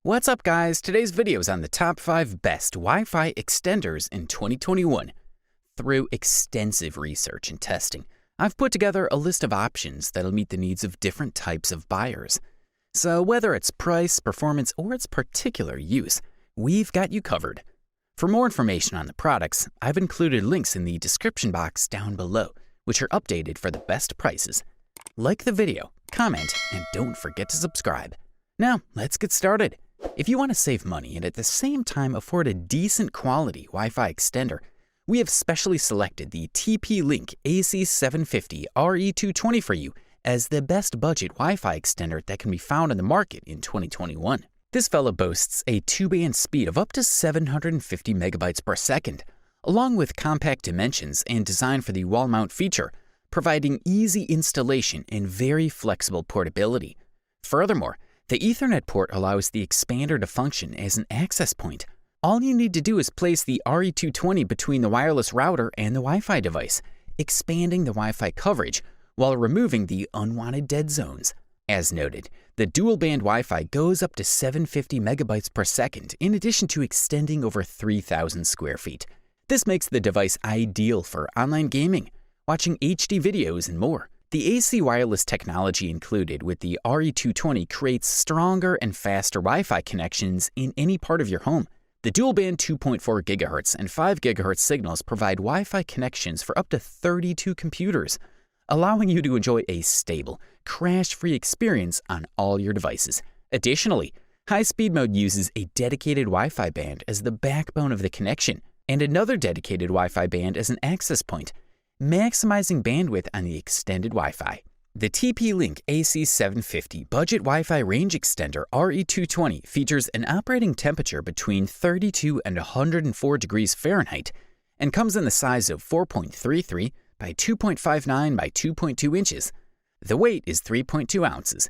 What's up, guys? Today's video is on the top 5 best Wi-Fi extenders in 2021. Through extensive research and testing, I've put together a list of options that'll meet the needs of different types of buyers. So whether it's price, performance, or its particular use, we've got you covered. For more information on the products, I've included links in the description box down below, which are updated for the best prices. Like the video, comment, and don't forget to subscribe. Now, let's get started. If you want to save money and at the same time afford a decent quality Wi-Fi extender, we have specially selected the tplink AC750 RE220 for you as the best budget Wi-Fi extender that can be found in the market in 2021. This fella boasts a 2-band speed of up to 750 megabytes per second, along with compact dimensions and design for the wall mount feature, providing easy installation and very flexible portability. Furthermore, the Ethernet port allows the expander to function as an access point. All you need to do is place the RE220 between the wireless router and the Wi-Fi device, expanding the Wi-Fi coverage while removing the unwanted dead zones. As noted, the dual-band Wi-Fi goes up to 750 megabytes per second in addition to extending over 3,000 square feet. This makes the device ideal for online gaming, watching HD videos, and more. The AC wireless technology included with the RE220 creates stronger and faster Wi-Fi connections in any part of your home. The dual-band 2.4 GHz and 5 GHz signals provide Wi-Fi connections for up to 32 computers, allowing you to enjoy a stable, crash-free experience on all your devices. Additionally, high-speed mode uses a dedicated Wi-Fi band as the backbone of the connection and another dedicated Wi-Fi band as an access point, maximizing bandwidth on the extended Wi-Fi. The tplink AC750 Budget Wi-Fi Range Extender RE220 features an operating temperature between 32 and 104 degrees Fahrenheit and comes in the size of 4.33 by 2.59 by 2.2 inches. The weight is 3.2 ounces.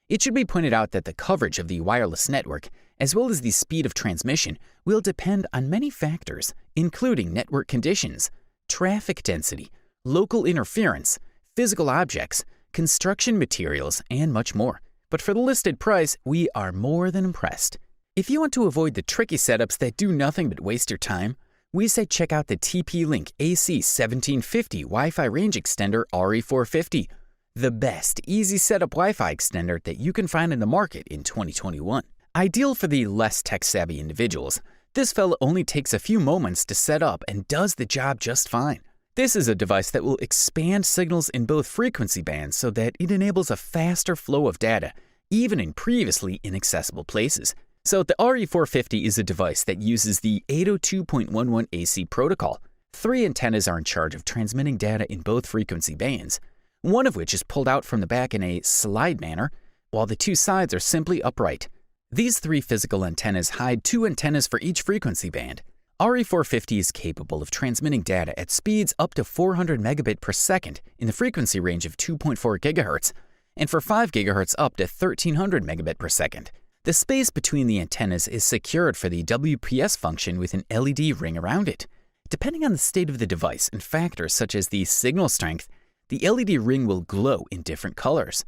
It should be pointed out that the coverage of the wireless network, as well as the speed of transmission, will depend on many factors, including network conditions, traffic density, local interference, physical objects, construction materials, and much more. But for the listed price, we are more than impressed. If you want to avoid the tricky setups that do nothing but waste your time, we say check out the tplink AC1750 Wi-Fi Range Extender RE450, the best easy setup Wi-Fi extender that you can find in the market in 2021. Ideal for the less tech-savvy individuals, this fella only takes a few moments to set up and does the job just fine. This is a device that will expand signals in both frequency bands so that it enables a faster flow of data, even in previously inaccessible places. So the RE450 is a device that uses the 802.11 AC protocol. 3 antennas are in charge of transmitting data in both frequency bands, one of which is pulled out from the back in a slide manner, while the 2 sides are simply upright. These 3 physical antennas hide 2 antennas for each frequency band. RE450 is capable of transmitting data at speeds up to 400 megabit per second in the frequency range of 2.4 GHz, and for 5 GHz up to 1300 megabit per second. The space between the antennas is secured for the WPS function with an LED ring around it. Depending on the state of the device and factors such as the signal strength, the LED ring will glow in different colors.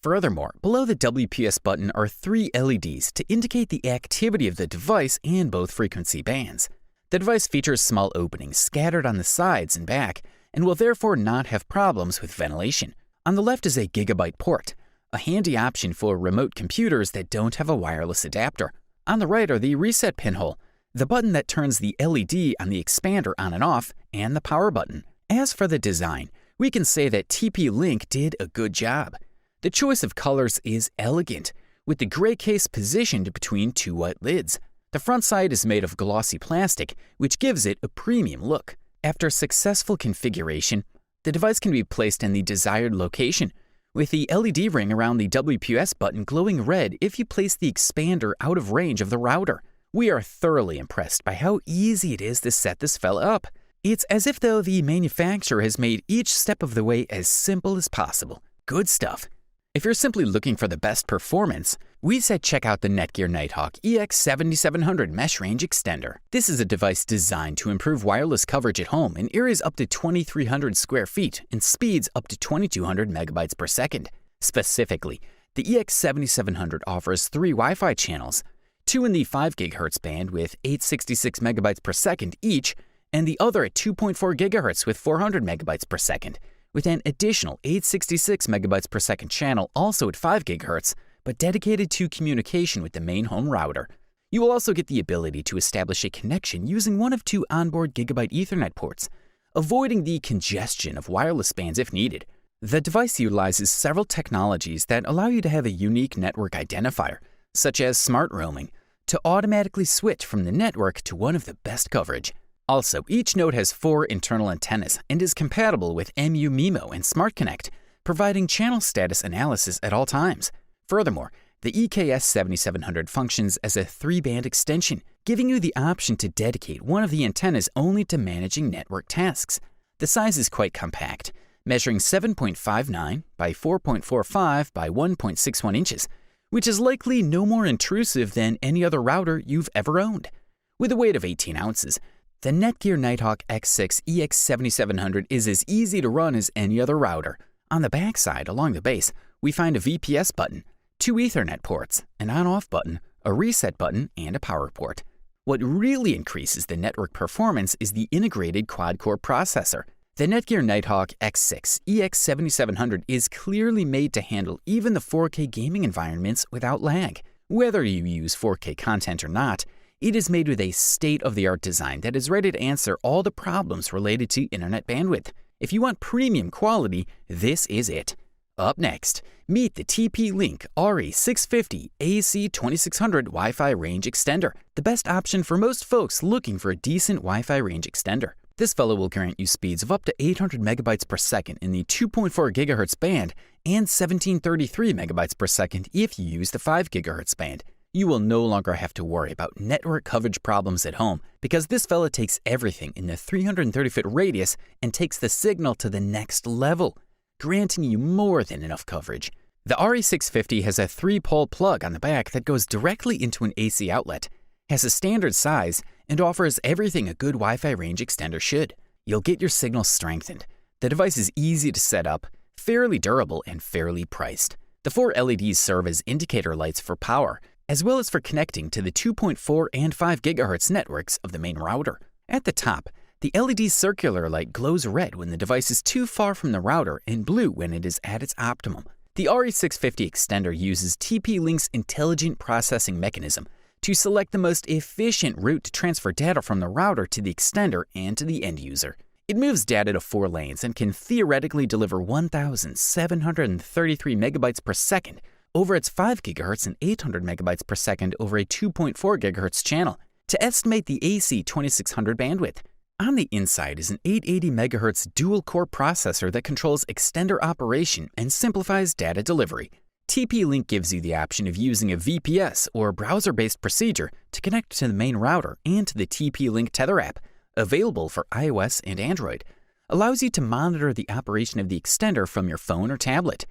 Furthermore, below the WPS button are 3 LEDs to indicate the activity of the device in both frequency bands. The device features small openings scattered on the sides and back and will therefore not have problems with ventilation. On the left is a gigabyte port, a handy option for remote computers that don't have a wireless adapter. On the right are the reset pinhole, the button that turns the LED on the expander on and off, and the power button. As for the design, we can say that tplink did a good job. The choice of colors is elegant, with the gray case positioned between 2 white lids. The front side is made of glossy plastic, which gives it a premium look. After successful configuration, the device can be placed in the desired location, with the LED ring around the WPS button glowing red if you place the expander out of range of the router. We are thoroughly impressed by how easy it is to set this fella up. It's as if though the manufacturer has made each step of the way as simple as possible. Good stuff. If you're simply looking for the best performance, we said check out the Netgear Nighthawk EX7700 Mesh Range Extender. This is a device designed to improve wireless coverage at home in areas up to 2,300 square feet and speeds up to 2,200 megabytes per second. Specifically, the EX7700 offers 3 Wi-Fi channels, two in the 5 GHz band with 866 megabytes per second each, and the other at 2.4 GHz with 400 megabytes per second, with an additional 866 megabytes per second channel also at 5 GHz, but dedicated to communication with the main home router. You will also get the ability to establish a connection using one of 2 onboard Gigabit Ethernet ports, avoiding the congestion of wireless bands if needed. The device utilizes several technologies that allow you to have a unique network identifier, such as smart roaming, to automatically switch from the network to one of the best coverage. Also, each node has 4 internal antennas and is compatible with MU-MIMO and Smart Connect, providing channel status analysis at all times. Furthermore, the EKS7700 functions as a 3-band extension, giving you the option to dedicate one of the antennas only to managing network tasks. The size is quite compact, measuring 7.59 by 4.45 by 1.61 inches, which is likely no more intrusive than any other router you've ever owned. With a weight of 18 ounces, the Netgear Nighthawk X6 EX7700 is as easy to run as any other router. On the backside, along the base, we find a VPS button, 2 Ethernet ports, an on-off button, a reset button, and a power port. What really increases the network performance is the integrated quad-core processor. The Netgear Nighthawk X6 EX7700 is clearly made to handle even the 4K gaming environments without lag. Whether you use 4K content or not, it is made with a state-of-the-art design that is ready to answer all the problems related to internet bandwidth. If you want premium quality, this is it. Up next, meet the TP-Link RE650 AC2600 Wi-Fi range extender, the best option for most folks looking for a decent Wi-Fi range extender. This fellow will grant you speeds of up to 800 megabytes per second in the 2.4 GHz band and 1733 megabytes per second if you use the 5 GHz band. You will no longer have to worry about network coverage problems at home because this fella takes everything in the 330-foot radius and takes the signal to the next level, granting you more than enough coverage. The RE650 has a 3-pole plug on the back that goes directly into an AC outlet, has a standard size, and offers everything a good Wi-Fi range extender should. You'll get your signal strengthened. The device is easy to set up, fairly durable, and fairly priced. The 4 LEDs serve as indicator lights for power, as well as for connecting to the 2.4 and 5 GHz networks of the main router. At the top, the LED circular light glows red when the device is too far from the router and blue when it is at its optimum. The RE650 extender uses TP-Link's intelligent processing mechanism to select the most efficient route to transfer data from the router to the extender and to the end user. It moves data to 4 lanes and can theoretically deliver 1,733 megabytes per second over its 5 GHz and 800 megabytes per second over a 2.4 GHz channel to estimate the AC2600 bandwidth. On the inside is an 880 MHz dual-core processor that controls extender operation and simplifies data delivery. TP-Link gives you the option of using a VPS or browser-based procedure to connect to the main router and to the TP-Link Tether app, available for iOS and Android. Allows you to monitor the operation of the extender from your phone or tablet.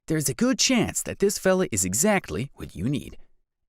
There's a good chance that this fella is exactly what you need.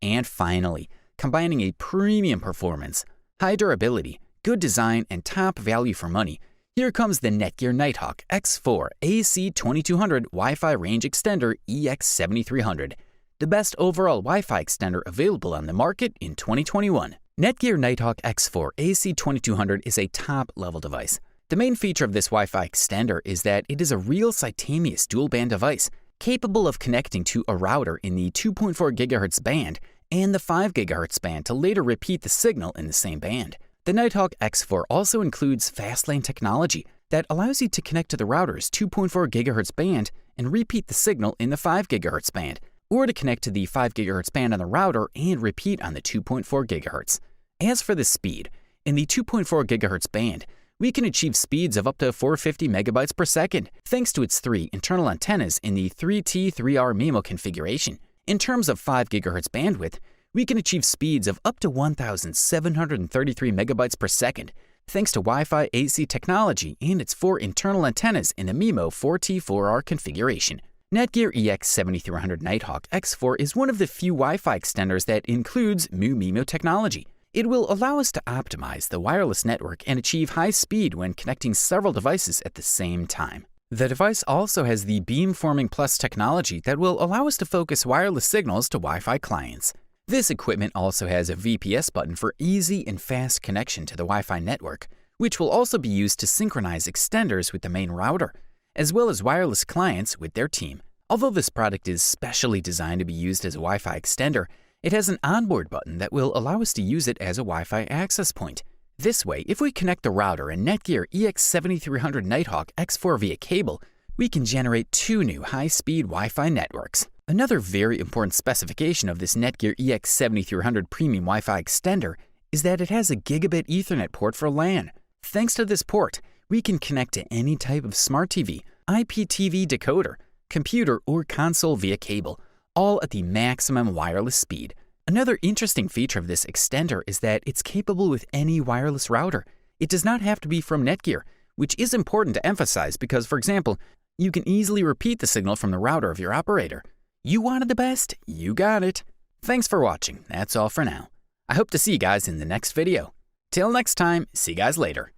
And finally, combining a premium performance, high durability, good design, and top value for money, here comes the Netgear Nighthawk X4 AC2200 Wi-Fi range extender EX7300, the best overall Wi-Fi extender available on the market in 2021. Netgear Nighthawk X4 AC2200 is a top-level device. The main feature of this Wi-Fi extender is that it is a real simultaneous dual-band device, capable of connecting to a router in the 2.4 GHz band and the 5 GHz band to later repeat the signal in the same band. The Nighthawk X4 also includes fastlane technology that allows you to connect to the router's 2.4 GHz band and repeat the signal in the 5 GHz band, or to connect to the 5 GHz band on the router and repeat on the 2.4 GHz. As for the speed, in the 2.4 GHz band, we can achieve speeds of up to 450 megabytes per second, thanks to its 3 internal antennas in the 3T3R MIMO configuration. In terms of 5 GHz bandwidth, we can achieve speeds of up to 1,733 megabytes per second, thanks to Wi-Fi AC technology and its 4 internal antennas in the MIMO 4T4R configuration. Netgear EX7300 Nighthawk X4 is one of the few Wi-Fi extenders that includes MU-MIMO technology. It will allow us to optimize the wireless network and achieve high speed when connecting several devices at the same time. The device also has the beamforming plus technology that will allow us to focus wireless signals to Wi-Fi clients. This equipment also has a VPS button for easy and fast connection to the Wi-Fi network, which will also be used to synchronize extenders with the main router, as well as wireless clients with their team. Although this product is specially designed to be used as a Wi-Fi extender, it has an onboard button that will allow us to use it as a Wi-Fi access point. This way, if we connect the router and Netgear EX7300 Nighthawk X4 via cable, we can generate 2 new high-speed Wi-Fi networks. Another very important specification of this Netgear EX7300 Premium Wi-Fi extender is that it has a gigabit Ethernet port for LAN. Thanks to this port, we can connect to any type of smart TV, IPTV decoder, computer, or console via cable, all at the maximum wireless speed. Another interesting feature of this extender is that it's capable with any wireless router. It does not have to be from Netgear, which is important to emphasize because, for example, you can easily repeat the signal from the router of your operator. You wanted the best, you got it. Thanks for watching, that's all for now. I hope to see you guys in the next video. Till next time, see you guys later.